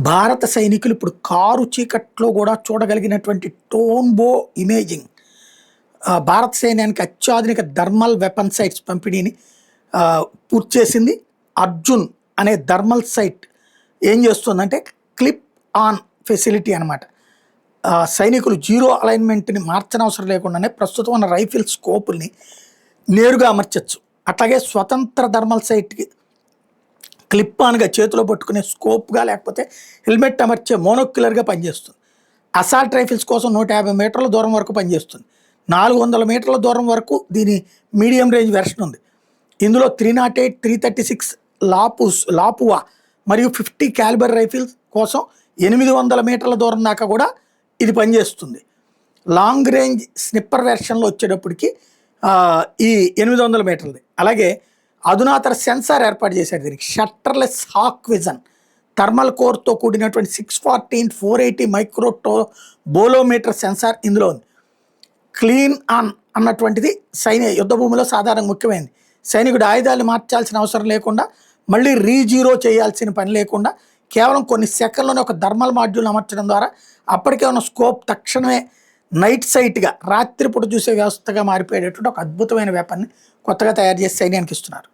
భారత సైనికులు ఇప్పుడు కారు చీకట్లో కూడా చూడగలిగినటువంటి టోన్బో ఇమేజింగ్ భారత సైన్యానికి అత్యాధునిక థర్మల్ వెపన్ సైట్స్ పంపిణీని ఆ, పూర్తి చేసింది. అర్జున్ అనే థర్మల్ సైట్ ఏం చేస్తుందంటే క్లిప్ ఆన్ ఫెసిలిటీ అనమాట. సైనికులు జీరో అలైన్మెంట్ని మార్చనవసరం లేకుండానే ప్రస్తుతం ఉన్న రైఫిల్ స్కోపుల్ని నేరుగా అమర్చచ్చు. అట్లాగే స్వతంత్ర థర్మల్ సైట్కి క్లిప్ ఆన్గా చేతిలో పట్టుకునే స్కోప్గా లేకపోతే హెల్మెట్ అమర్చే మోనోక్యులర్గా పనిచేస్తుంది. అసాల్ట్ రైఫిల్స్ కోసం 150 మీటర్ల దూరం వరకు పనిచేస్తుంది. 400 మీటర్ల దూరం వరకు దీని మీడియం రేంజ్ వెర్షన్ ఉంది. ఇందులో 308, 336 లాపువా మరియు 50 క్యాలిబర్ రైఫిల్స్ కోసం 800 మీటర్ల దూరం దాకా కూడా ఇది పనిచేస్తుంది. లాంగ్ రేంజ్ స్నిప్పర్ వెర్షన్లో వచ్చేటప్పటికి ఈ 800 మీటర్లది. అలాగే అధునాతన సెన్సార్ ఏర్పాటు చేశారు దీనికి. షట్టర్లెస్ హాక్ విజన్ థర్మల్ కోర్తో కూడినటువంటి 614 480 మైక్రోటో బోలోమీటర్ సెన్సార్ ఇందులో ఉంది. క్లీన్ ఆన్ అన్నటువంటిది యుద్ధ భూమిలో సాధారణ ముఖ్యమైనది. సైనికుడు ఆయుధాలు మార్చాల్సిన అవసరం లేకుండా, మళ్ళీ రీజీరో చేయాల్సిన పని లేకుండా కేవలం కొన్ని సెకండ్లోనే ఒక థర్మల్ మాడ్యూల్ అమర్చడం ద్వారా అప్పటికే ఉన్న స్కోప్ తక్షణమే నైట్ సైట్గా రాత్రిపూట చూసే వ్యవస్థగా మారిపోయేటటువంటి ఒక అద్భుతమైన వెపన్ని కొత్తగా తయారు చేసి సైన్యానికి ఇస్తున్నారు.